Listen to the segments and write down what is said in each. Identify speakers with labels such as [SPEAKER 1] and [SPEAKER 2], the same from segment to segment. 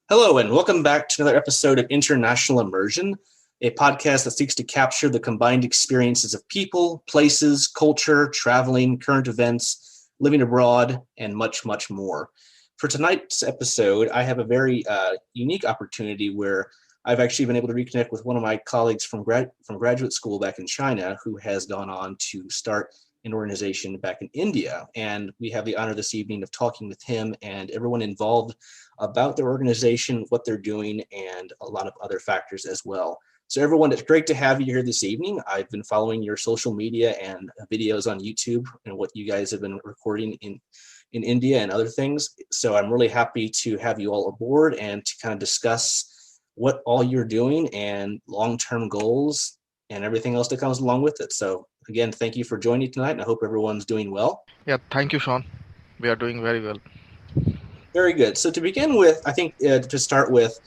[SPEAKER 1] Hello, and welcome back to another episode of International Immersion, a podcast that seeks to capture the combined experiences of people, places, culture, traveling, current events, living abroad, and much, much more. For tonight's episode, I have a very unique opportunity where I've actually been able to reconnect with one of my colleagues from graduate school back in China who has gone on to start an organization back in India. And we have the honor this evening of talking with him and everyone involved about their organization, what they're doing, and a lot of other factors as well. So everyone, it's great to have you here this evening. I've been following your social media and videos on YouTube and what you guys have been recording in India and other things. So I'm really happy to have you all aboard and to kind of discuss what all you're doing and long-term goals and everything else that comes along with it. So again, thank you for joining tonight, and I hope everyone's doing well.
[SPEAKER 2] Yeah, thank you, Sean. We are doing very well.
[SPEAKER 1] Very good. So to begin with, I think to start with,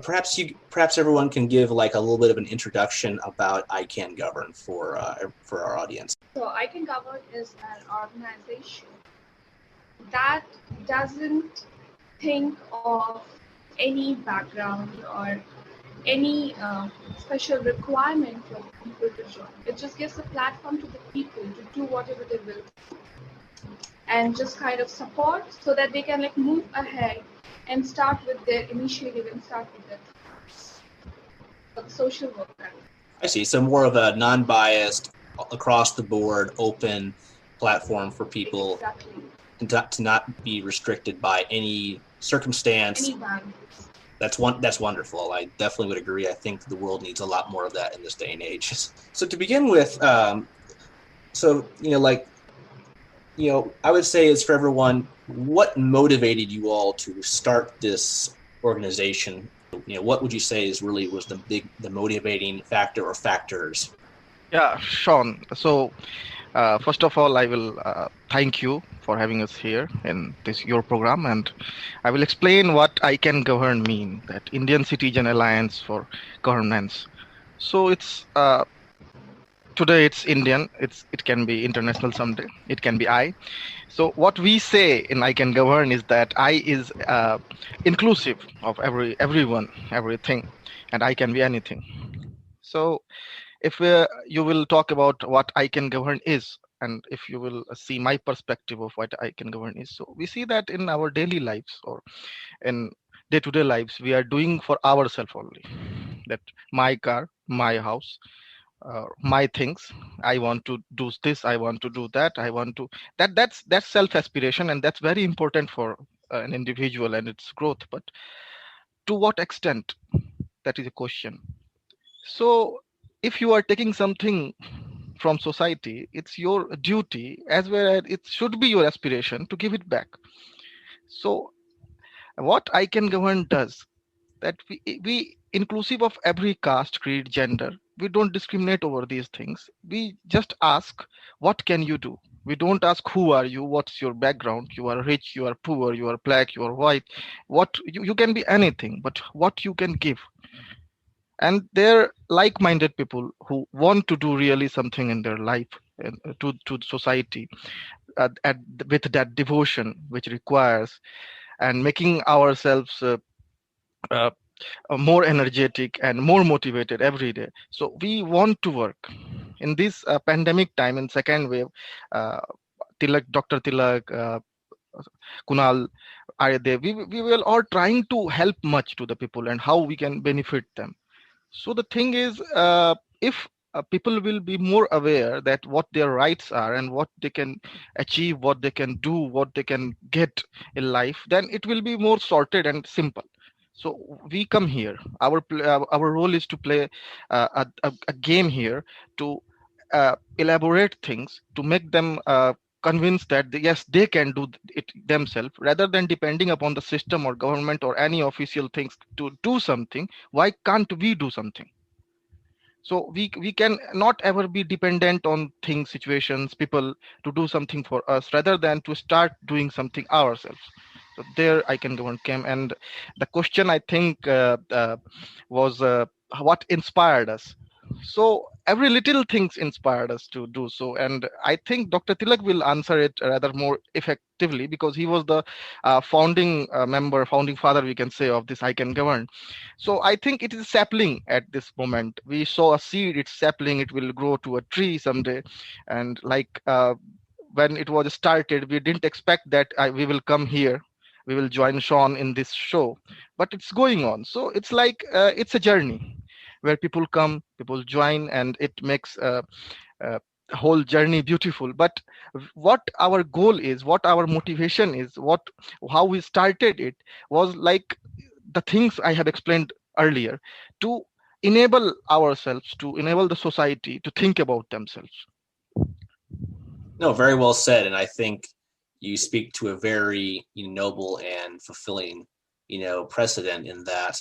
[SPEAKER 1] perhaps everyone can give like a little bit of an introduction about ICANGOVERN for our audience.
[SPEAKER 3] So ICANGOVERN is an organization that doesn't think of any background or any special requirement for people to join. It just gives a platform to the people to do whatever they will and just kind of support so that they can like move ahead and start with their initiative and start with their social work.
[SPEAKER 1] I see. So more of a non-biased, across the board, open platform for people
[SPEAKER 3] Exactly.
[SPEAKER 1] to not be restricted by any circumstance.
[SPEAKER 3] Any boundaries.
[SPEAKER 1] That's wonderful. I definitely would agree. I think the world needs a lot more of that in this day and age. So to begin with, I would say is for everyone, what motivated you all to start this organization? What would you say was the motivating factor or factors?
[SPEAKER 2] Yeah, Sean. So, first of all, I will thank you for having us here in your program, and I will explain what ICANGOVERN mean. That Indian Citizen Alliance for Governance. So it's today it's Indian. It can be international someday. It can be I. So what we say in ICANGOVERN is that I is inclusive of everyone, everything, and I can be anything. So if you will talk about what ICANGOVERN is, and if you will see my perspective of what ICANGOVERN is, so we see that in our daily lives or in day-to-day lives, we are doing for ourselves only. That my car, my house, my things. I want to do this. I want to do that. I want to that's self-aspiration, and that's very important for an individual and its growth. But to what extent? That is a question. So if you are taking something from society, it's your duty as well as it should be your aspiration to give it back. So what ICANGOVERN does, that we inclusive of every caste, creed, gender, we don't discriminate over these things. We just ask, what can you do? We don't ask who are you, what's your background, you are rich, you are poor, you are black, you are white, what you can be anything, but what you can give. And they're like-minded people who want to do really something in their life and to society with that devotion which requires, and making ourselves more energetic and more motivated every day. So we want to work in this pandemic time, in second wave. Dr. Tilak, Kunal are there. We were all trying to help much to the people and how we can benefit them. So the thing is, if people will be more aware that what their rights are and what they can achieve, what they can do, what they can get in life, then it will be more sorted and simple. So we come here. Our role is to play a game here to elaborate things, to make them convinced that yes, they can do it themselves, rather than depending upon the system or government or any official things to do something. Why can't we do something? So we can not ever be dependent on things, situations, people to do something for us, rather than to start doing something ourselves. So there ICANGOVERN came, and the question I think was what inspired us. So every little things inspired us to do so. And I think Dr. Tilak will answer it rather more effectively, because he was the founding member, founding father, we can say, of this I Can Govern. So I think it is sapling at this moment. We saw a seed, it's sapling, it will grow to a tree someday. And like when it was started, we didn't expect that we will come here, we will join Sean in this show, but it's going on. So it's like it's a journey where people come, people join, and it makes uh, whole journey beautiful. But what our goal is, what our motivation is, what how we started it was like the things I have explained earlier, to enable ourselves, to enable the society to think about themselves.
[SPEAKER 1] No, very well said. And I think you speak to a very noble and fulfilling, precedent in that,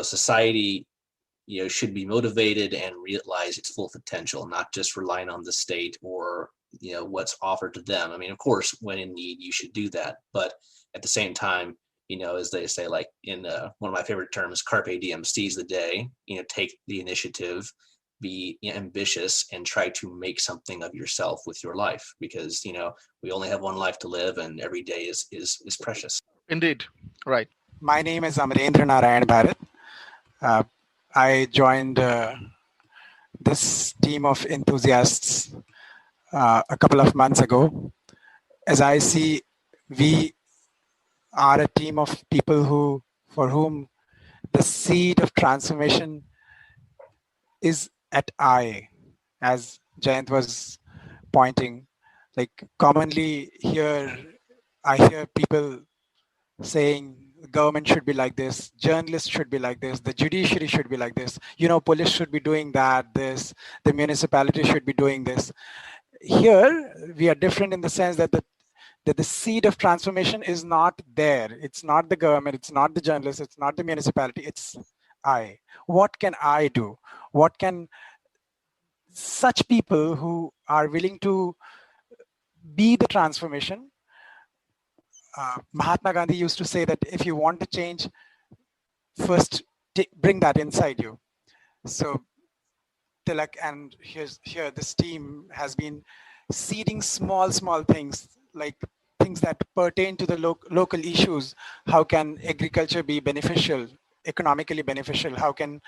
[SPEAKER 1] society, should be motivated and realize its full potential, not just relying on the state or, what's offered to them. I mean, of course, when in need, you should do that. But at the same time, as they say, like in one of my favorite terms, carpe diem, seize the day, take the initiative, be ambitious, and try to make something of yourself with your life, because we only have one life to live, and every day is precious.
[SPEAKER 2] Indeed, right.
[SPEAKER 4] My name is Amarendra Narayan Bharat. I joined this team of enthusiasts a couple of months ago. As I see, we are a team of people for whom the seed of transformation is at I, as Jayant was pointing. Like commonly here, I hear people saying the government should be like this, journalists should be like this, the judiciary should be like this, police should be doing this, the municipality should be doing this. Here, we are different in the sense that the seed of transformation is not there. It's not the government, it's not the journalists, it's not the municipality, it's I. What can I do? What can such people who are willing to be the transformation? Mahatma Gandhi used to say that if you want to change, first bring that inside you. So Tilak and here this team has been seeding small things, like things that pertain to the local issues. How can agriculture be beneficial, economically beneficial? How can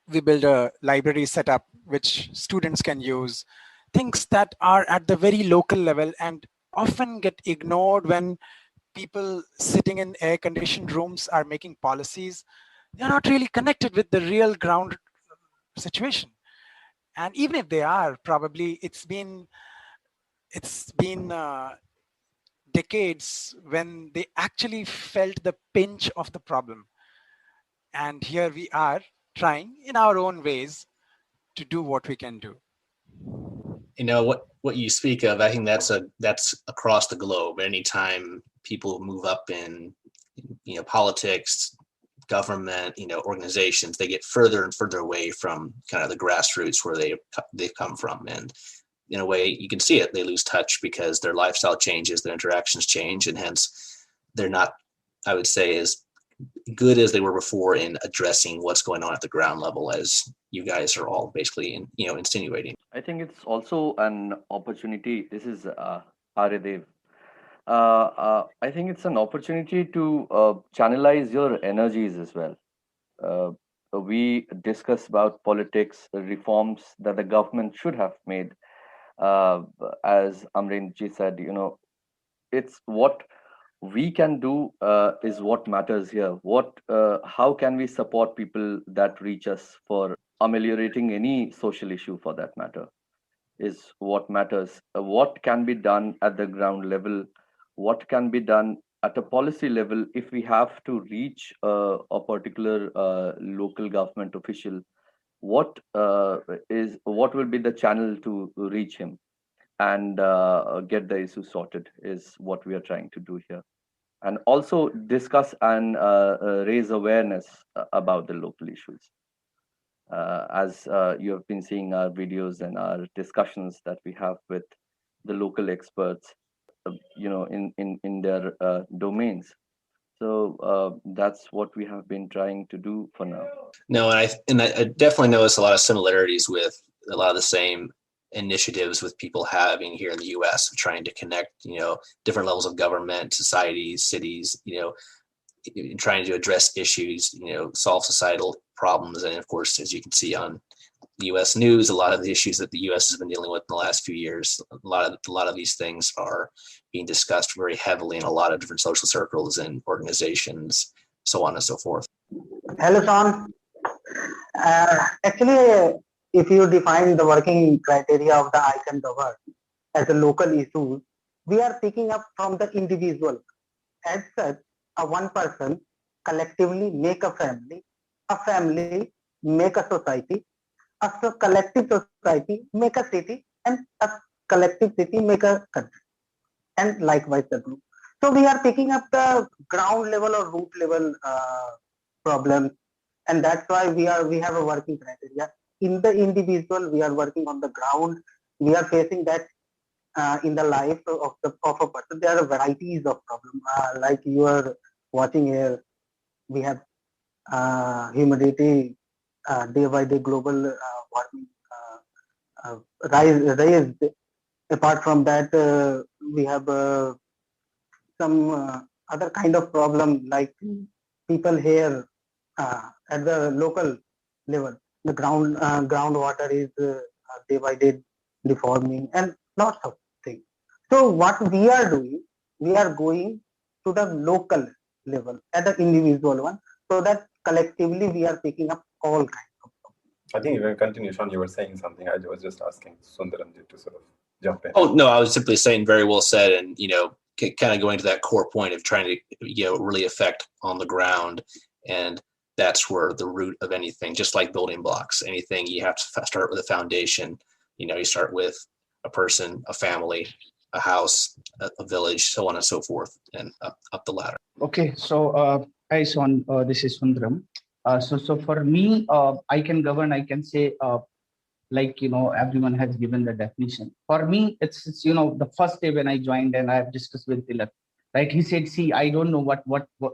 [SPEAKER 4] we build a library setup which students can use? Things that are at the very local level and often get ignored when people sitting in air-conditioned rooms are making policies. They're not really connected with the real ground situation. And even if they are, probably it's been decades when they actually felt the pinch of the problem. And here we are trying in our own ways to do what we can do.
[SPEAKER 1] What you speak of, I think that's across the globe. Anytime people move up in politics, government, organizations, they get further and further away from kind of the grassroots where they've come from, and in a way you can see it, they lose touch because their lifestyle changes, their interactions change, and hence they're not, I would say, as good as they were before in addressing what's going on at the ground level, as you guys are all basically insinuating.
[SPEAKER 5] I think it's also an opportunity. This is Aridev. I think it's an opportunity to channelize your energies as well. We discuss about politics, reforms that the government should have made. As Amrenji said, it's what we can do is what matters here. How can we support people that reach us for ameliorating any social issue, for that matter, is what matters. What can be done at the ground level? What can be done at a policy level if we have to reach a particular local government official? What will be the channel to reach him and get the issue sorted, is what we are trying to do here. And also discuss and raise awareness about the local issues. As you have been seeing our videos and our discussions that we have with the local experts, in their domains, So that's what we have been trying to do for now.
[SPEAKER 1] No, I definitely notice a lot of similarities with a lot of the same initiatives with people having here in the U.S. trying to connect, different levels of government, societies, cities, trying to address issues, solve societal problems, and of course, as you can see on U.S. news, a lot of the issues that the U.S. has been dealing with in the last few years, a lot of these things are being discussed very heavily in a lot of different social circles and organizations, so on and so forth.
[SPEAKER 6] Hello, Sean. Actually, if you define the working criteria of the ICANGOVERN as a local issue, we are picking up from the individual. As such, one person collectively make a family make a society, a collective society make a city, and a collective city make a country, and likewise the group. So we are picking up the ground level or root level problems, and that's why we have a working criteria. In the individual, we are working on the ground. We are facing that in the life of a person. There are varieties of problems, like you are watching here. We have humidity, day by day global warming raised. Apart from that, we have some other kind of problem, like people here at the local level, the groundwater is day by day deforming, and lots of things. So what we are doing, we are going to the local level at the individual one, so that collectively we are picking up all kinds of problems.
[SPEAKER 7] I think you can continue, Sean. You were saying something. I was just asking Sundaramji to sort of jump in.
[SPEAKER 1] Oh, no, I was simply saying very well said, and, kind of going to that core point of trying to, really affect on the ground. And that's where the root of anything, just like building blocks, anything, you have to start with a foundation. You start with a person, a family, a house, a village, so on and so forth, and up the ladder.
[SPEAKER 8] Okay, so hi Sean, this is Sundaram. So for me, ICANGOVERN, I can say, everyone has given the definition. For me, it's the first day when I joined, and I have discussed with Tilak, right? He said, see, I don't know what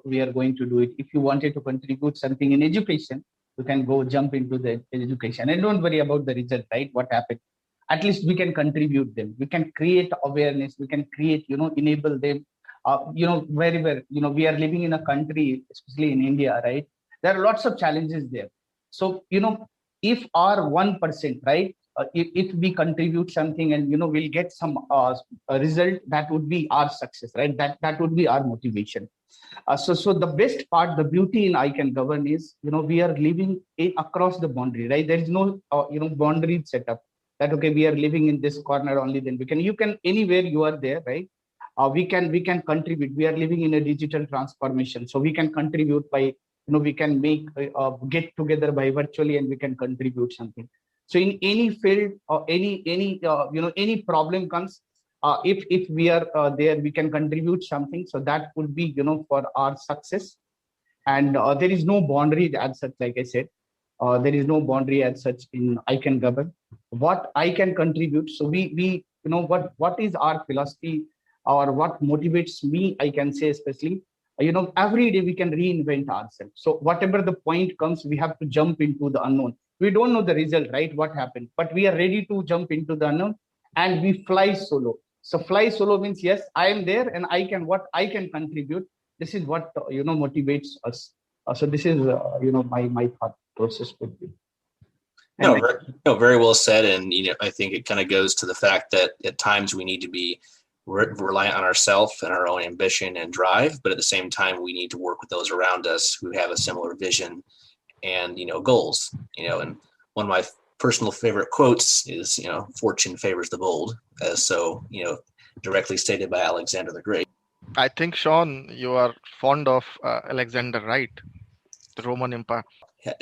[SPEAKER 8] we are going to do it. If you wanted to contribute something in education, you can go jump into the education and don't worry about the result, right? What happened? At least we can contribute them. We can create awareness. We can create, enable them. Wherever, we are living in a country, especially in India, right? There are lots of challenges there. So, if our 1%, right, if we contribute something and, we'll get some result, that would be our success, right? That would be our motivation. So the best part, the beauty in ICANGOVERN is, we are living across the boundary, right? There is no, boundary setup that, okay, we are living in this corner only, then you can anywhere you are there, right? We can contribute. We are living in a digital transformation. So we can contribute by, we can make get together by virtually, and we can contribute something. So in any field or any problem comes, if we are there, we can contribute something. So that would be, for our success. And there is no boundary as such, like I said, there is no boundary as such in ICANGOVERN. What I can contribute. So we what is our philosophy, or what motivates me, I can say especially, every day we can reinvent ourselves. So whatever the point comes, we have to jump into the unknown. We don't know the result, right? What happened, but we are ready to jump into the unknown, and we fly solo. So fly solo means, yes, I am there and what I can contribute. This is what, motivates us. So this is, my thought process would be.
[SPEAKER 1] No, very well said. And, I think it kind of goes to the fact that at times we need to be reliant on ourselves and our own ambition and drive, but at the same time, we need to work with those around us who have a similar vision and, goals, and one of my personal favorite quotes is, fortune favors the bold, as so, directly stated by Alexander the Great.
[SPEAKER 2] I think, Sean, you are fond of Alexander, right? The Roman Empire.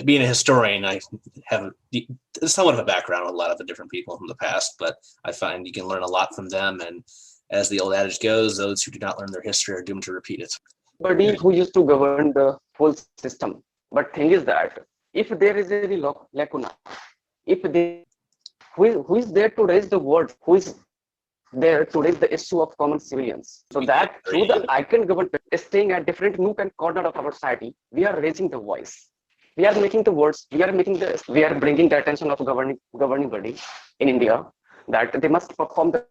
[SPEAKER 1] Being a historian, I have somewhat of a background with a lot of the different people from the past, but I find you can learn a lot from them. And as the old adage goes, those who do not learn their history are doomed to repeat it.
[SPEAKER 9] Somebody who used to govern the whole system. But thing is that if there is any lacuna, who is there to raise the word? Who is there today is the issue of common civilians. So that through the icon government staying at different nook and corner of our society, we are raising the voice. We are making the words, we are bringing the attention of governing body in India that they must perform the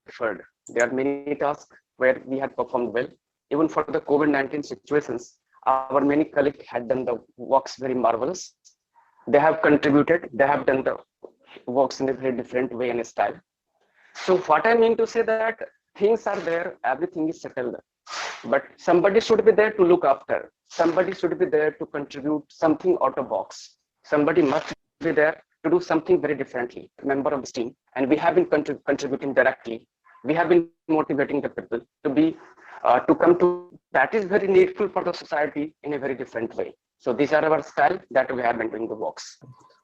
[SPEAKER 9] effort. There are many tasks where we had performed well. Even for the COVID-19 situations, our many colleagues had done the works very marvelous. They have contributed, they have done the works in a very different way and style. So what I mean to say that things are there, everything is settled, but somebody should be there to look after. Somebody should be there to contribute something out of box. Somebody must be there to do something very differently. Member of this team, and we have been contributing directly. We have been motivating the people to be to come to. That is very needful for the society in a very different way. So these are our style that we have been doing the works.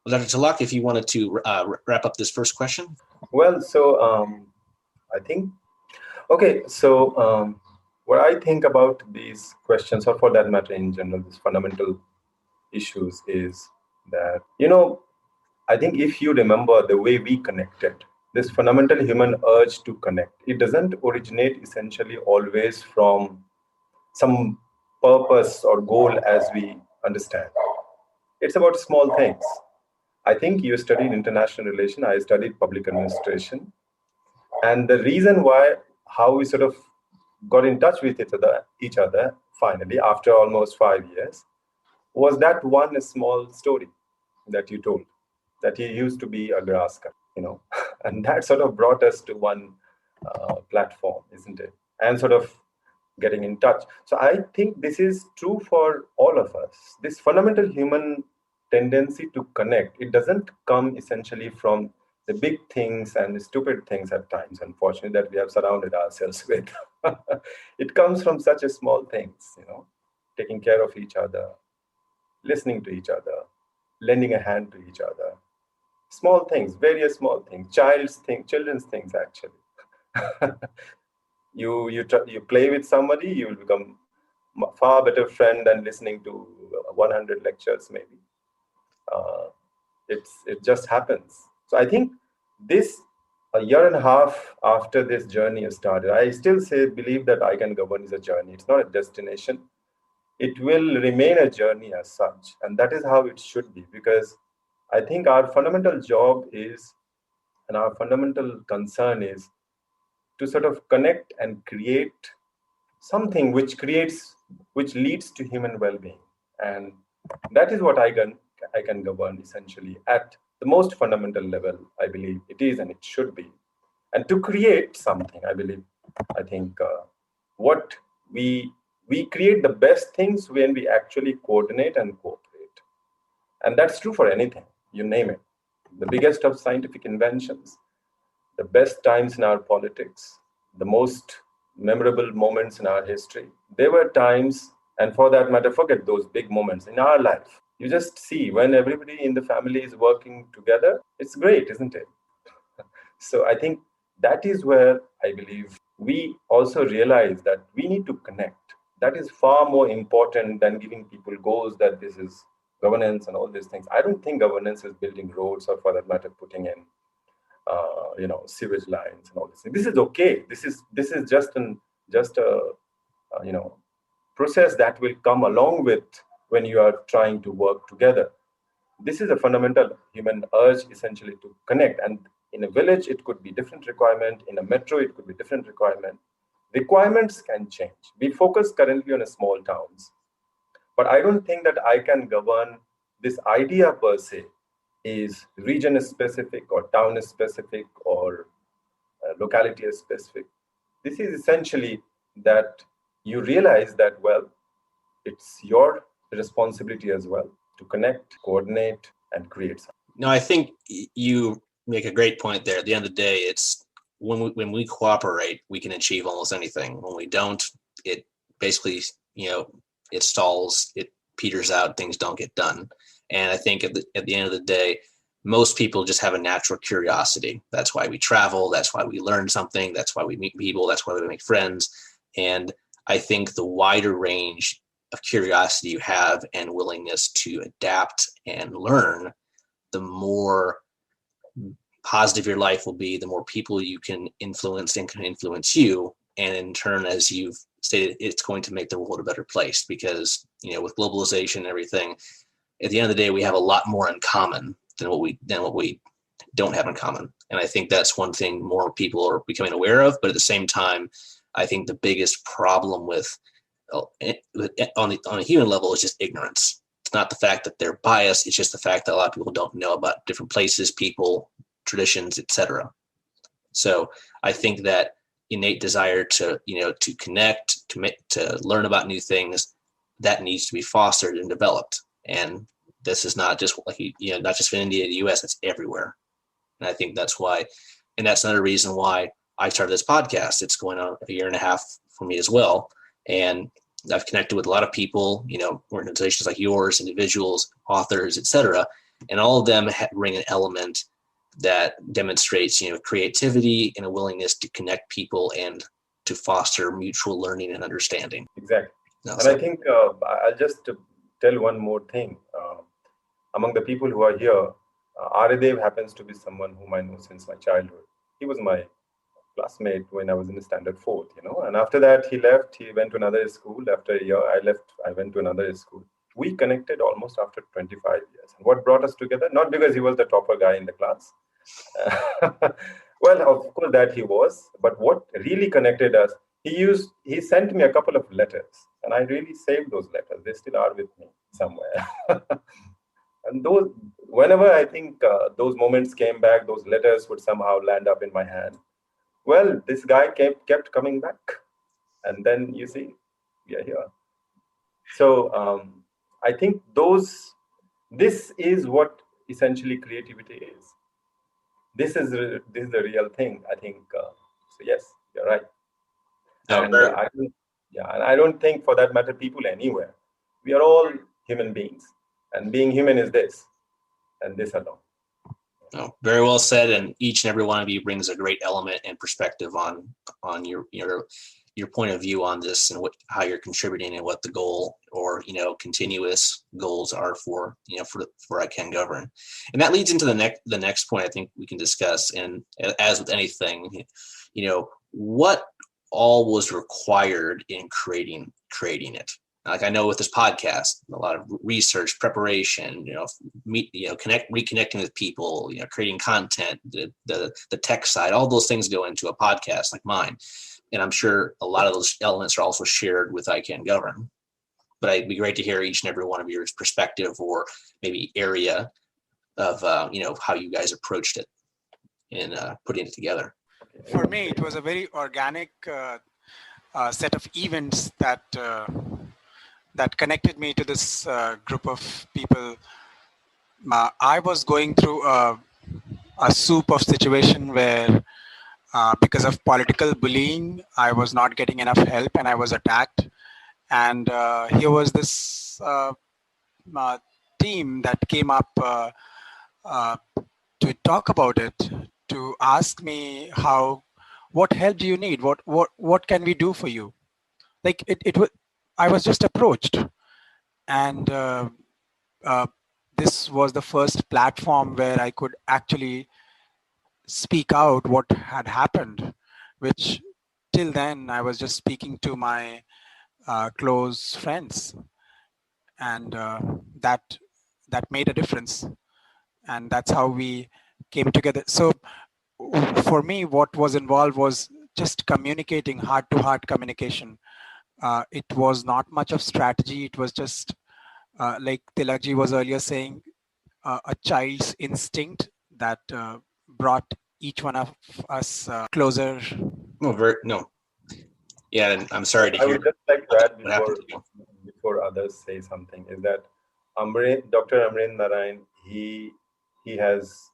[SPEAKER 1] Well, Dr. Talak, if you wanted to wrap up this first question.
[SPEAKER 7] Well, so I think, okay, so what I think about these questions, or for that matter in general, these fundamental issues, is that, I think if you remember the way we connected, this fundamental human urge to connect, it doesn't originate essentially always from some purpose or goal as we understand. It's about small things. I think you studied international relations, I studied public administration. And the reason how we sort of got in touch with each other finally, after almost 5 years, was that one small story that you told, that he used to be a grass cutter, and that sort of brought us to one platform, isn't it? And sort of getting in touch. So I think this is true for all of us. This fundamental human tendency to connect, it doesn't come essentially from the big things and the stupid things at times, unfortunately, that we have surrounded ourselves with. It comes from such a small things, taking care of each other, listening to each other, lending a hand to each other. Small things, various small things, children's things actually. You play with somebody, you will become a far better friend than listening to 100 lectures maybe. It just happens. So I think a year and a half after this journey has started, I still believe that ICANGOVERN is a journey. It's not a destination. It will remain a journey as such. And that is how it should be, because I think our fundamental job is, and our fundamental concern is, to sort of connect and create something which leads to human well-being. And that is what ICANGOVERN essentially at the most fundamental level, I believe it is and it should be. And to create something, I think what we create the best things when we actually coordinate and cooperate. And that's true for anything, you name it. The biggest of scientific inventions, the best times in our politics, the most memorable moments in our history. There were times, and for that matter, forget those big moments in our life. You just see when everybody in the family is working together, it's great, isn't it? So I think that is where I believe we also realize that we need to connect. That is far more important than giving people goals that this is governance and all these things. I don't think governance is building roads, or for that matter, putting in sewage lines and all this. This is okay. This is just a process that will come along with when you are trying to work together. This is a fundamental human urge essentially to connect. And in a village, it could be different requirement. In a metro, it could be different requirement. Requirements can change. We focus currently on small towns, but I don't think that ICANGOVERN, this idea per se, is region specific or town specific or locality specific. This is essentially that you realize that, well, it's your responsibility as well to connect, coordinate, and create something.
[SPEAKER 1] No, I think you make a great point there. At the end of the day, it's when we cooperate, we can achieve almost anything. When we don't, it basically, it stalls, it peters out, things don't get done. And I think at the end of the day, most people just have a natural curiosity. That's why we travel. That's why we learn something. That's why we meet people. That's why we make friends. And I think the wider range of curiosity you have and willingness to adapt and learn, the more positive your life will be, the more people you can influence and can influence you. And in turn, as you've stated, it's going to make the world a better place because, with globalization and everything, at the end of the day, we have a lot more in common than what we don't have in common. And I think that's one thing more people are becoming aware of. But at the same time, I think the biggest problem with on a human level is just ignorance. It's not the fact that they're biased. It's just the fact that a lot of people don't know about different places, people, traditions, etc. So I think that innate desire to connect, to learn about new things, that needs to be fostered and developed. And this is not just not just in India, the US, it's everywhere. And I think that's why, and that's another reason why I started this podcast. It's going on a year and a half for me as well. And I've connected with a lot of people, organizations like yours, individuals, authors, etc. And all of them bring an element that demonstrates, creativity and a willingness to connect people and to foster mutual learning and understanding.
[SPEAKER 7] Exactly. I think I'll just tell one more thing. Among the people who are here, Aridev happens to be someone whom I know since my childhood. He was my classmate when I was in the standard 4th, and after that he left, he went to another school. After a year, I left, I went to another school. We connected almost after 25 years. And what brought us together? Not because he was the topper guy in the class. Well, of course that he was, but what really connected us, he sent me a couple of letters, and I really saved those letters. They still are with me somewhere. And whenever I think those moments came back, those letters would somehow land up in my hand. Well, this guy kept coming back. And then you see, we are here. So I think this is what essentially creativity is. This is the real thing, I think. So yes, you're right. And I don't think, for that matter, people anywhere. We are all human beings. And being human is this, and this alone.
[SPEAKER 1] Oh, very well said. And each and every one of you brings a great element and perspective on your point of view on this and how you're contributing and what the goal or continuous goals are for ICANGOVERN. And that leads into the next point I think we can discuss. And as with anything, what all was required in creating it. Like I know with this podcast, a lot of research, preparation, reconnecting with people, creating content, the tech side, all those things go into a podcast like mine. And I'm sure a lot of those elements are also shared with ICANGOVERN. But it'd be great to hear each and every one of your perspective or maybe area of, how you guys approached it in putting it together.
[SPEAKER 4] For me, it was a very organic set of events that connected me to this group of people. I was going through a soup of situation where because of political bullying, I was not getting enough help and I was attacked. And here was this team that came up to talk about it, to ask me what help do you need? What can we do for you? Like I was just approached, and this was the first platform where I could actually speak out what had happened, which till then I was just speaking to my close friends, and that made a difference, and that's how we came together. So for me, what was involved was just communicating, heart-to-heart communication. It was not much of strategy. It was just like Tilakji was earlier saying, a child's instinct that brought each one of us closer.
[SPEAKER 1] Yeah, and I'm sorry to hear.
[SPEAKER 7] I would just like to add before others say something, is that Dr. Amrin Narayan, he has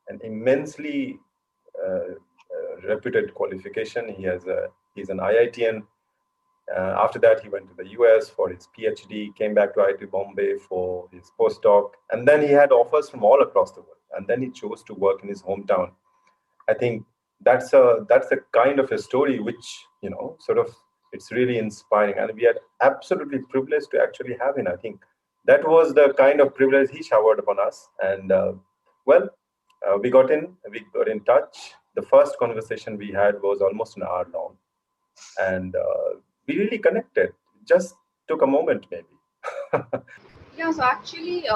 [SPEAKER 7] an immensely reputed qualification. He's an IITian. After that, he went to the US for his PhD, came back to IIT Bombay for his postdoc, and then he had offers from all across the world. And then he chose to work in his hometown. I think that's a kind of a story which, it's really inspiring. And we are absolutely privileged to actually have him. I think that was the kind of privilege he showered upon us. And We got in touch. The first conversation we had was almost an hour long, and we really connected. Just took a moment, maybe.
[SPEAKER 3] Yeah, so actually,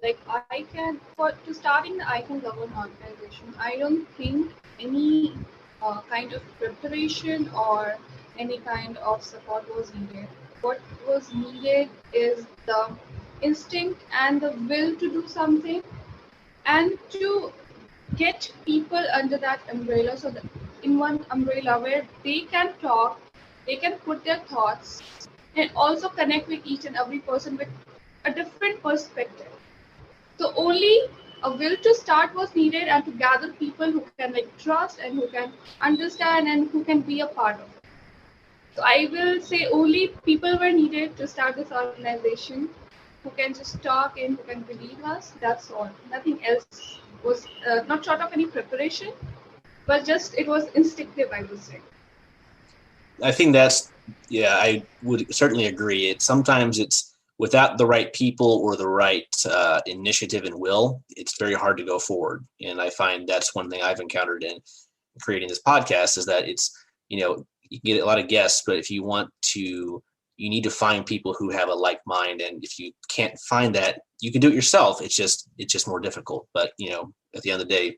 [SPEAKER 3] like to starting the I Can Govern organization, I don't think any kind of preparation or any kind of support was needed. What was needed is the instinct and the will to do something, and to get people under that umbrella, so that in one umbrella where they can talk, they can put their thoughts, and also connect with each and every person with a different perspective. So only a will to start was needed, and to gather people who can trust and who can understand and who can be a part of it. So I will say only people were needed to start this organization, who can just talk and who can believe us. That's all. Nothing else was not short of any preparation, but just it was instinctive, I would say.
[SPEAKER 1] I think I would certainly agree. Sometimes it's without the right people or the right initiative and will, it's very hard to go forward. And I find that's one thing I've encountered in creating this podcast, is that it's, you get a lot of guests, but if you need to find people who have a like mind. And if you can't find that, you can do it yourself. It's just more difficult. But, at the end of the day,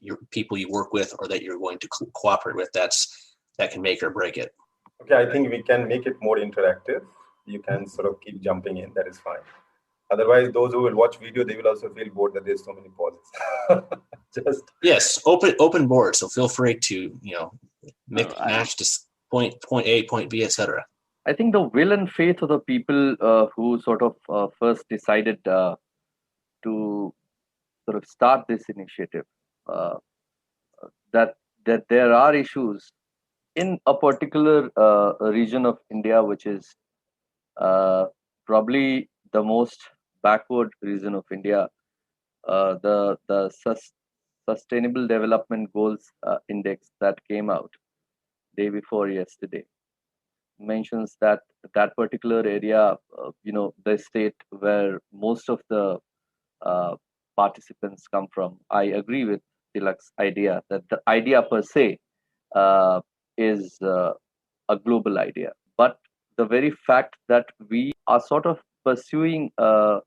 [SPEAKER 1] your people you work with or that you're going to cooperate with, that can make or break it.
[SPEAKER 7] Okay, I think we can make it more interactive. You can sort of keep jumping in. That is fine. Otherwise, those who will watch video, they will also feel bored that there's so many pauses.
[SPEAKER 1] Yes, open board. So feel free to match to point A, point B, etc.
[SPEAKER 5] I think the will and faith of the people who sort of first decided to sort of start this initiative, that there are issues in a particular region of India, which is probably the most backward region of India. The Sustainable Development Goals Index that came out day before yesterday mentions that particular area, the state where most of the participants come from. I agree with Tilak's idea that the idea per se is a global idea, but the very fact that we are sort of pursuing the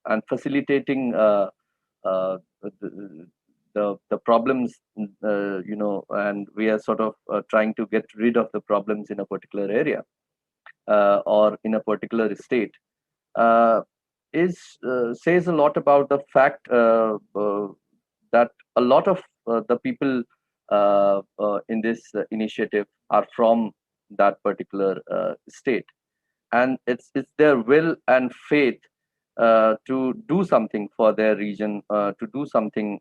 [SPEAKER 5] and facilitating the problems, and we are sort of trying to get rid of the problems in a particular area or in a particular state, says a lot about the fact that a lot of the people in this initiative are from that particular state, and it's their will and faith to do something for their region, to do something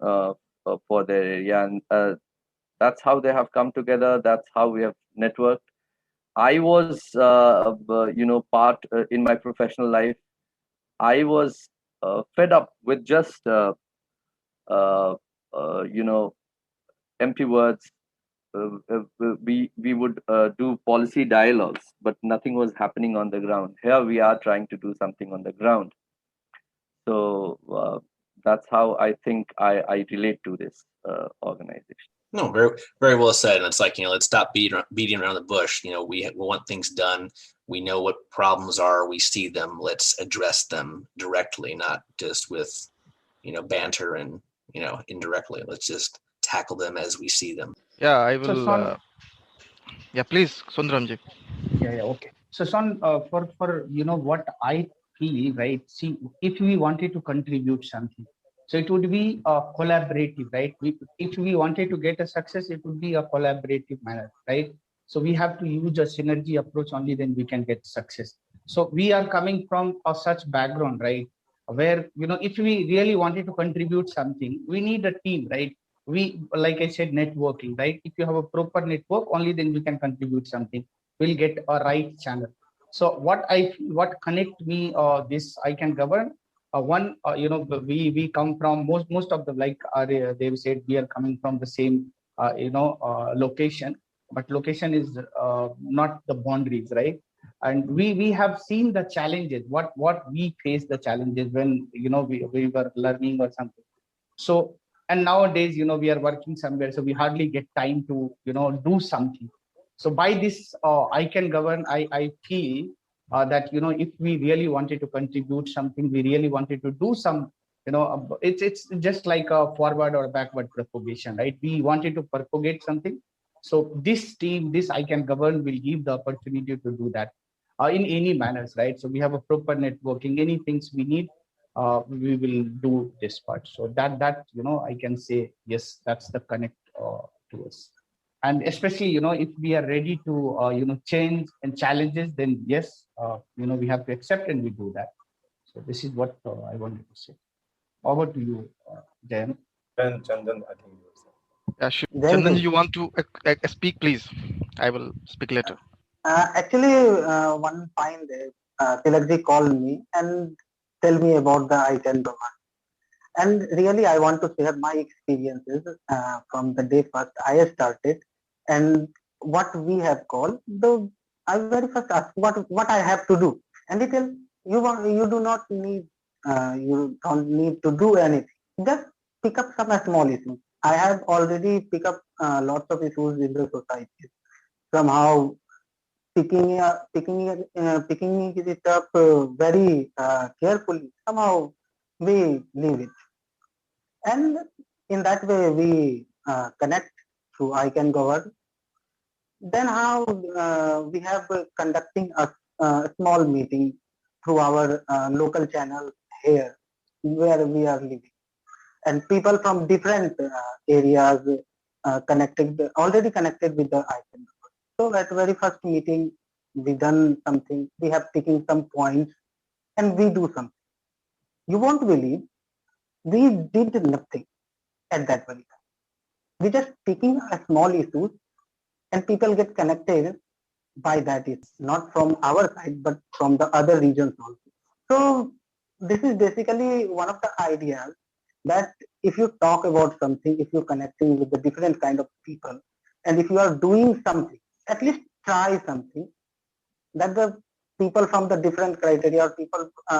[SPEAKER 5] for their area, and that's how they have come together. That's how we have networked. I was, part in my professional life. I was fed up with just, empty words. We would do policy dialogues, but nothing was happening on the ground. Here we are trying to do something on the ground. So that's how I think I relate to this organization.
[SPEAKER 1] No, very, very well said. And it's like, let's stop beating around the bush. We want things done. We know what problems are. We see them. Let's address them directly, not just with, banter and, indirectly. Let's just tackle them as we see them.
[SPEAKER 2] Yeah, I will. Yeah, please, Sundramji.
[SPEAKER 8] Yeah, okay. So, Son, for what I feel, right? See, if we wanted to contribute something, so it would be collaborative, right? If we wanted to get a success, it would be a collaborative manner, right? So we have to use a synergy approach, only then we can get success. So we are coming from such background, right? Where, if we really wanted to contribute something, we need a team, right? We, like I said, networking, right? If you have a proper network, only then we can contribute something. We'll get a right channel. So what connect me, this I Can Govern. We come from most of the, they said we are coming from the same location, but location is not the boundaries, right? And we have seen the challenges, what we face the challenges when we were learning or something. So, and nowadays we are working somewhere, so we hardly get time to do something. So by this I can govern, I feel that if we really wanted to contribute something, we really wanted to do some, it's just like a forward or backward propagation, right? We wanted to propagate something. So this team, this I can govern, will give the opportunity to do that in any manners, right? So we have a proper networking, any things we need, we will do this part. So that I can say, yes, that's the connect to us. And especially if we are ready to change and challenges, then yes, we have to accept and we do that. So this is what I wanted to say. Over to you, Jayan.
[SPEAKER 7] And Chandan, I think you were saying.
[SPEAKER 2] Yeah, sure.
[SPEAKER 6] Then
[SPEAKER 2] Chandan, you want to speak, please? I will speak later.
[SPEAKER 6] Actually, one fine day, Tilakji called me and tell me about the ICANGOVERN. And really, I want to share my experiences from the day first I started, and what we have called. I very first asked what I have to do, and he tell you do not need you don't need to do anything. Just pick up some small issues. I have already picked up lots of issues in the society. Somehow picking it up very carefully. Somehow we leave it, and in that way we connect through I Can Govern. Then how we have conducting a small meeting through our local channel here where we are living, and people from different areas already connected with the I Can Govern. So at very first meeting, we done something, we have taken some points, and we do something. You won't believe, we did nothing at that very time. We just taking a small issue, and people get connected by that. It's not from our side, but from the other regions also. So this is basically one of the ideas that if you talk about something, if you're connecting with the different kind of people, and if you are doing something, at least try something, that the people from the different criteria, or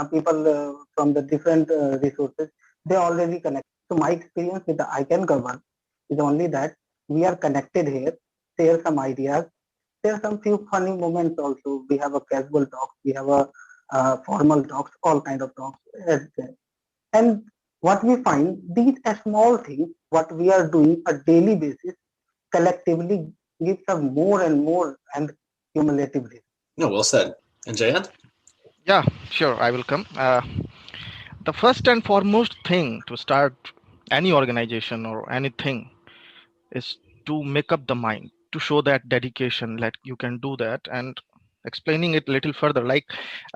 [SPEAKER 6] people from the different resources, they already connect. So my experience with the I Can Govern is only that we are connected here, share some ideas, share some few funny moments also. We have a casual talk, we have a formal talks, all kind of talks. And what we find, these small things, what we are doing a daily basis, collectively gives us more and more and cumulatively.
[SPEAKER 1] No, well said. And Jayant?
[SPEAKER 2] Yeah, sure. I will come. The first and foremost thing to start any organization or anything is to make up the mind, to show that dedication, that you can do that. And explaining it a little further, like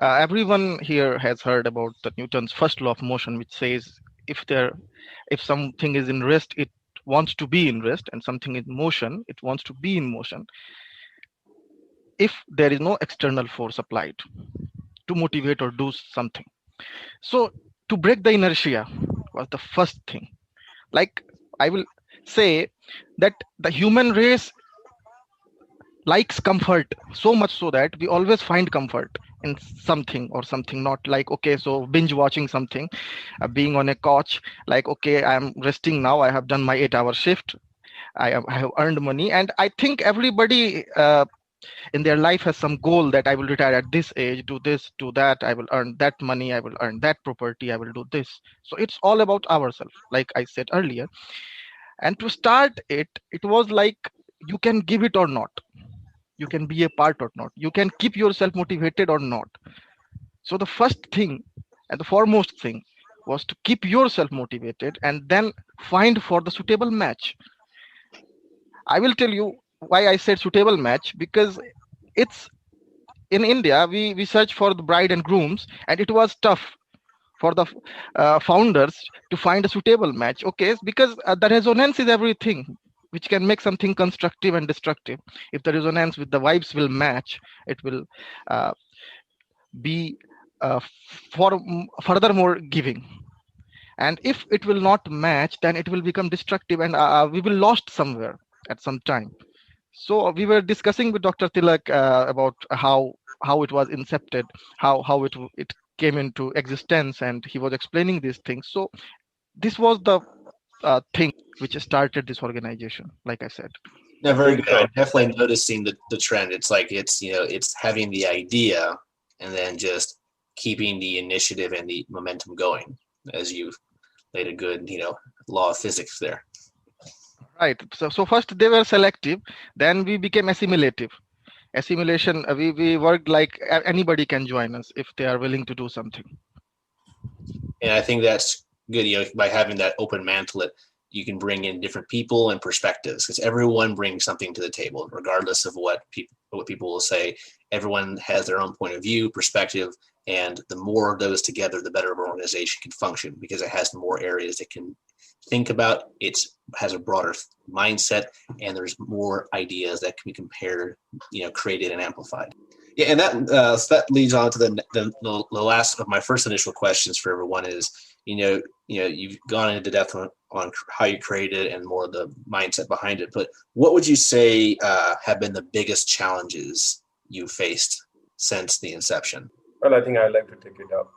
[SPEAKER 2] everyone here has heard about the Newton's first law of motion, which says if something is in rest, it wants to be in rest, and something in motion, it wants to be in motion, if there is no external force applied to motivate or do something. So to break the inertia was the first thing. Like I will say that the human race likes comfort so much, so that we always find comfort in something or something, not like, okay, so binge watching something, being on a couch, like, okay, I'm resting now, I have done my 8-hour shift, I have earned money. And I think everybody in their life has some goal, that I will retire at this age, do this, do that, I will earn that money, I will earn that property, I will do this. So it's all about ourselves, like I said earlier. And to start it was like, you can give it or not, you can be a part or not, you can keep yourself motivated or not. So the first thing and the foremost thing was to keep yourself motivated, and then find for the suitable match. I will tell you why I said suitable match, because it's in India, we search for the bride and grooms, and it was tough for the founders to find a suitable match. Okay, because the resonance is everything, which can make something constructive and destructive. If the resonance with the vibes will match, it will be furthermore giving. And if it will not match, then it will become destructive, and we will lost somewhere at some time. So we were discussing with Dr. Tilak about how how it was incepted, how it came into existence, and he was explaining these things. So this was the thing which started this organization, like I said.
[SPEAKER 1] Yeah, very good. I'm definitely noticing the trend. It's like it's having the idea and then just keeping the initiative and the momentum going, as you've laid a good law of physics there.
[SPEAKER 2] Right. So first they were selective, then we became assimilative. Assimilation, we worked like anybody can join us if they are willing to do something.
[SPEAKER 1] And I think that's good. By having that open mantle, you can bring in different people and perspectives, because everyone brings something to the table, regardless of what people will say. Everyone has their own point of view, perspective, and the more of those together, the better an organization can function, because it has more areas it can think about. It has a broader mindset, and there's more ideas that can be compared, created and amplified. Yeah, and that leads on to the last of my first initial questions for everyone is, you've gone into depth on how you created and more of the mindset behind it, but what would you say have been the biggest challenges you faced since the inception?
[SPEAKER 7] Well, I think I'd like to take it up.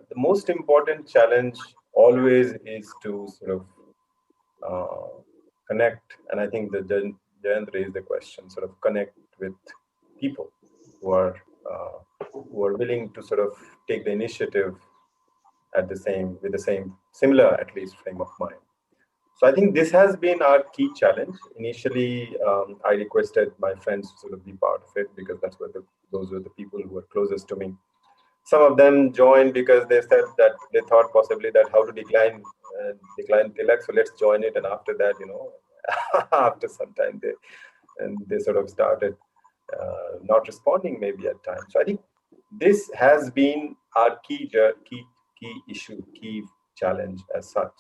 [SPEAKER 7] The most important challenge always is to sort of connect, and I think that Jayant raised the question, sort of connect with people who are willing to sort of take the initiative with the same similar, at least, frame of mind. So I think this has been our key challenge. Initially, I requested my friends to sort of be part of it, because those were the people who were closest to me. Some of them joined because they said that they thought possibly that how to decline Tilak, so let's join it. And after that, after some time, they sort of started not responding maybe at times. So I think this has been our key issue, key challenge as such.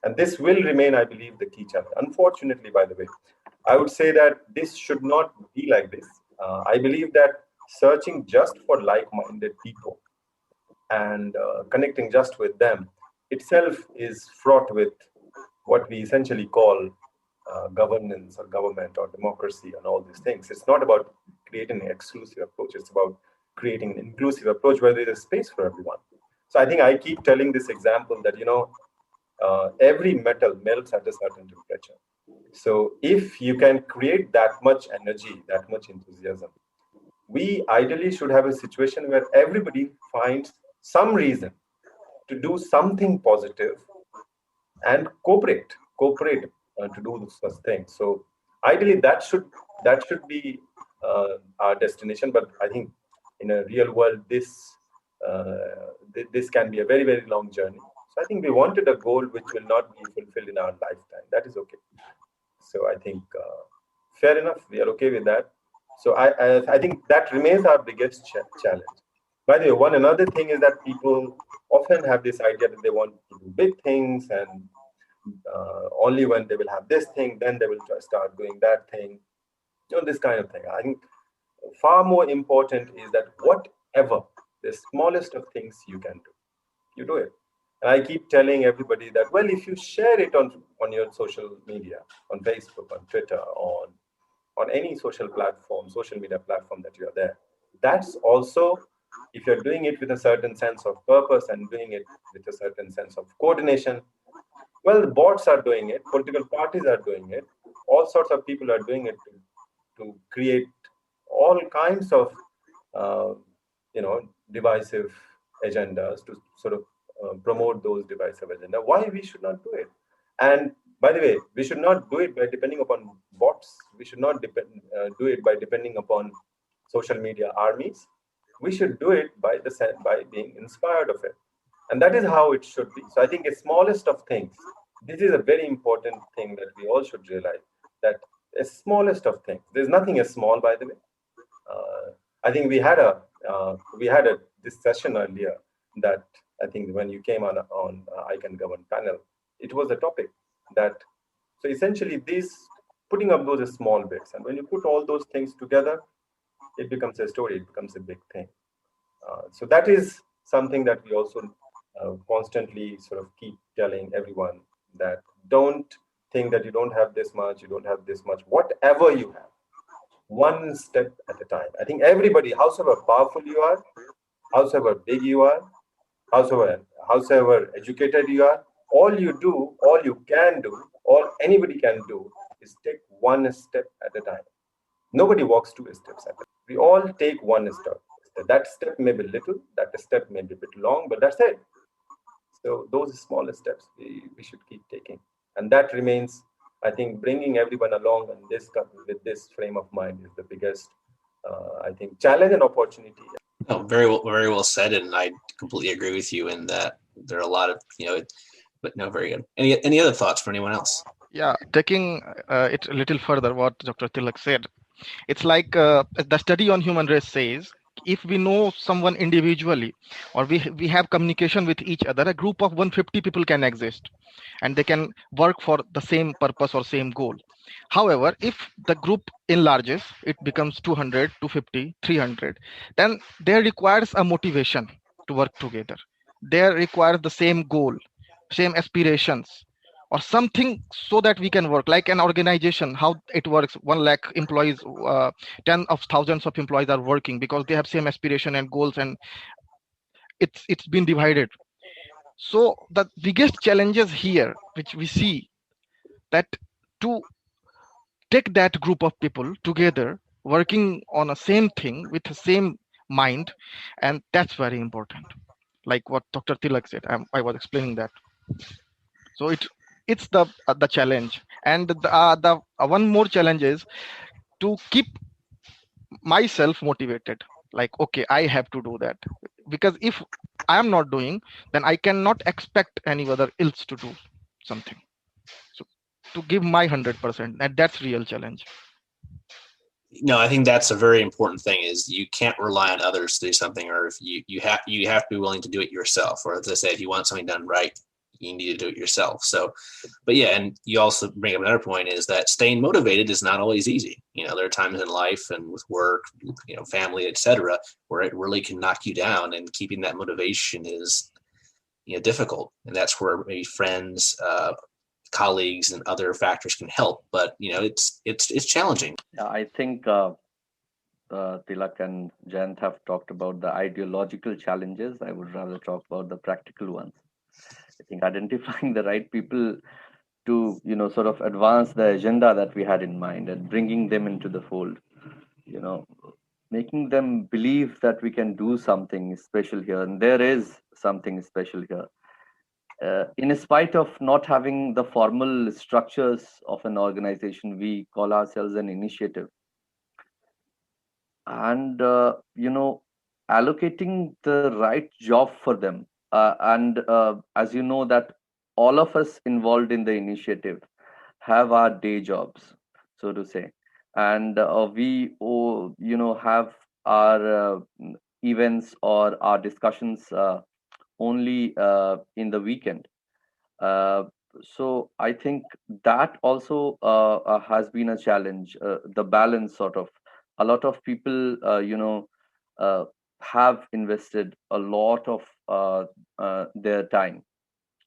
[SPEAKER 7] And this will remain, I believe, the key challenge. Unfortunately, by the way, I would say that this should not be like this. I believe that searching just for like-minded people and connecting just with them itself is fraught with what we essentially call governance or government or democracy and all these things. It's not about creating an exclusive approach. It's about creating an inclusive approach where there is space for everyone. So I think I keep telling this example that, every metal melts at a certain temperature. So if you can create that much energy, that much enthusiasm, we ideally should have a situation where everybody finds some reason to do something positive and cooperate to do such things. So ideally that should be our destination. But I think in a real world, this can be a very, very long journey. So I think we wanted a goal which will not be fulfilled in our lifetime. That is okay. So I think fair enough. We are okay with that. So I think that remains our biggest challenge. By the way, another thing is that people often have this idea that they want to do big things, and only when they will have this thing, then they will start doing that thing. This kind of thing. I think far more important is that whatever the smallest of things you can do, you do it. And I keep telling everybody that, well, if you share it on your social media, on Facebook, on Twitter, on any social media platform that you are there, that's also, if you're doing it with a certain sense of purpose and doing it with a certain sense of coordination, well, the bots are doing it, political parties are doing it, all sorts of people are doing it to create all kinds of, divisive agendas to sort of promote those divisive agenda. Why we should not do it? And by the way, we should not do it by depending upon bots. We should not do it by depending upon social media armies. We should do it by being inspired of it. And that is how it should be. So I think the smallest of things, this is a very important thing that we all should realize, that the smallest of things, there's nothing as small, by the way. I think we had this session earlier that I think when you came on I Can Govern panel, it was a topic that, so essentially putting up those small bits, and when you put all those things together, it becomes a story, it becomes a big thing. So that is something that we also constantly sort of keep telling everyone, that don't think that you don't have this much, whatever you have, one step at a time. I think everybody, howsoever powerful you are, howsoever big you are, howsoever educated you are, all you can do, all anybody can do is take one step at a time. Nobody walks two steps at a time. We all take one step. That step may be little, that step may be a bit long, but that's it. So those smaller steps we should keep taking. And that remains, I think, bringing everyone along in this with this frame of mind is the biggest, I think, challenge and opportunity.
[SPEAKER 1] No, very well said, and I completely agree with you in that there are a lot of, but no, very good. Any other thoughts for anyone else?
[SPEAKER 2] Yeah, taking it a little further, what Dr. Tilak said, it's like the study on human race says, if we know someone individually, or we have communication with each other, a group of 150 people can exist, and they can work for the same purpose or same goal. However, if the group enlarges, it becomes 200, 250, 300, then there requires a motivation to work together. There requires the same goal, same aspirations, or something, so that we can work like an organization. How it works: 1 lakh employees, 10 of thousands of employees are working because they have same aspiration and goals, and it's been divided. So the biggest challenges here, which we see, that to take that group of people together working on a same thing with the same mind, and that's very important, like what Dr. Tilak said. I was explaining that. So it's the challenge, and the one more challenge is to keep myself motivated. Like, okay, I have to do that, because if I am not doing, then I cannot expect any other else to do something. So to give my 100%, and that's real challenge.
[SPEAKER 1] No, I think that's a very important thing, is you can't rely on others to do something, or if you have to be willing to do it yourself, or as I say, if you want something done right, you need to do it yourself. So, but yeah, and you also bring up another point, is that staying motivated is not always easy. There are times in life and with work, family, etc., where it really can knock you down, and keeping that motivation is, difficult. And that's where maybe friends, colleagues, and other factors can help. But it's challenging.
[SPEAKER 5] Yeah, I think Tilak and Jayant have talked about the ideological challenges. I would rather talk about the practical ones. I think identifying the right people to, sort of advance the agenda that we had in mind, and bringing them into the fold, making them believe that we can do something special here, and there is something special here. In spite of not having the formal structures of an organization, we call ourselves an initiative. And, allocating the right job for them. And as you know, that all of us involved in the initiative have our day jobs, so to say. And we, have our events or our discussions only in the weekend. So I think that also has been a challenge, the balance sort of. A lot of people, have invested a lot of their time.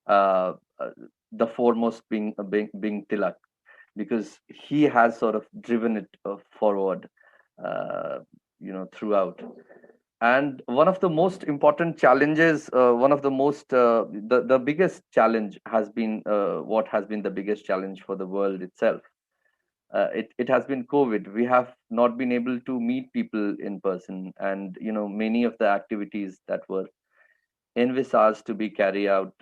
[SPEAKER 5] The foremost being Tilak, because he has sort of driven it forward, throughout. And one of the most important challenges, the biggest challenge has been what has been the biggest challenge for the world itself. It has been COVID. We have not been able to meet people in person, and many of the activities that were envisaged to be carried out,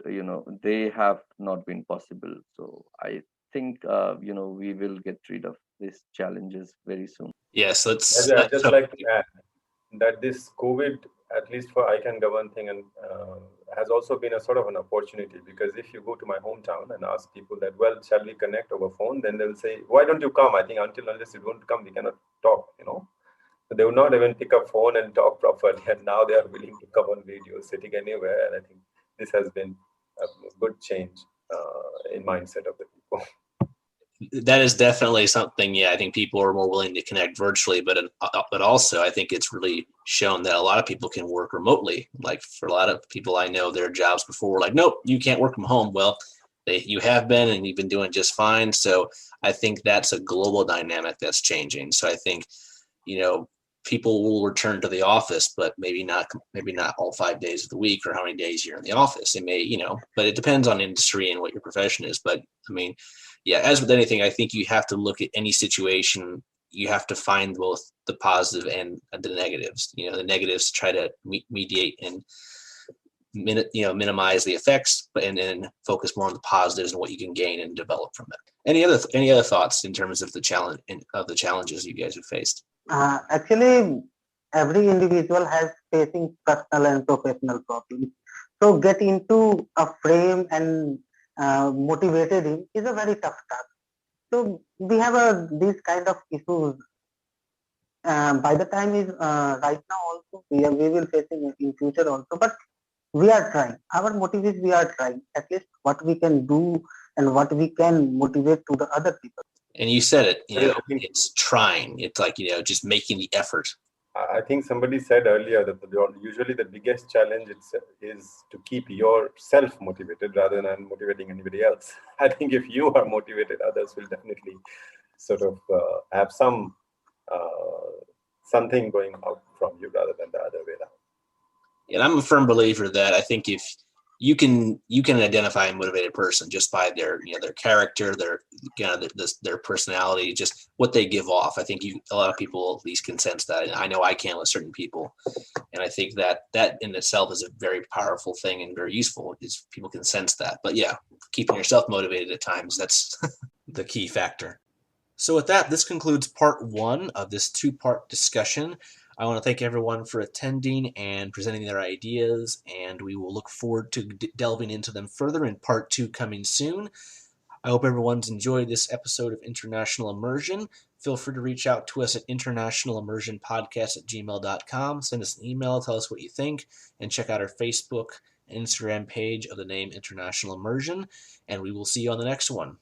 [SPEAKER 5] they have not been possible. So I think we will get rid of these challenges very soon.
[SPEAKER 1] Yes, let's.
[SPEAKER 7] I'd just like to add that this COVID, at least for ICANGOVERN thing, and has also been a sort of an opportunity, because if you go to my hometown and ask people that, well, shall we connect over phone, then they'll say, why don't you come? I think unless you don't come, we cannot talk, So they would not even pick up phone and talk properly, and now they are willing to come on video, sitting anywhere. And I think this has been a good change in mindset of the people.
[SPEAKER 1] That is definitely something. Yeah, I think people are more willing to connect virtually, but also I think it's really shown that a lot of people can work remotely. Like for a lot of people I know, their jobs before were like, nope, you can't work from home. Well, you have been, and you've been doing just fine. So I think that's a global dynamic that's changing. So I think people will return to the office, but maybe not all 5 days of the week or how many days you're in the office. It may, but it depends on industry and what your profession is. But I mean, yeah, as with anything, I think you have to look at any situation. You have to find both the positive and the negatives. The negatives try to mediate and minimize the effects, and then focus more on the positives and what you can gain and develop from it. Any other thoughts in terms of the challenges you guys have faced?
[SPEAKER 6] Actually, every individual has facing personal and professional problems. So get into a frame and motivated him is a very tough task. So we have these kind of issues. By the time is right now also we will facing in future also, but we are trying. Our motive is we are trying at least what we can do and what we can motivate to the other people.
[SPEAKER 1] And you said it, it's trying. It's like, just making the effort.
[SPEAKER 7] I think somebody said earlier that usually the biggest challenge is to keep yourself motivated rather than motivating anybody else. I think if you are motivated, others will definitely sort of have something going out from you rather than the other way around.
[SPEAKER 1] And I'm a firm believer that I think if you can identify a motivated person just by their character, their personality, just what they give off. I think a lot of people at least can sense that. And I know I can with certain people, and I think that in itself is a very powerful thing and very useful. Is people can sense that. But yeah, keeping yourself motivated at times, that's the key factor. So with that, this concludes part 1 of this 2-part discussion. I want to thank everyone for attending and presenting their ideas, and we will look forward to delving into them further in part 2 coming soon. I hope everyone's enjoyed this episode of International Immersion. Feel free to reach out to us at internationalimmersionpodcast@gmail.com. Send us an email, tell us what you think, and check out our Facebook and Instagram page of the name International Immersion, and we will see you on the next one.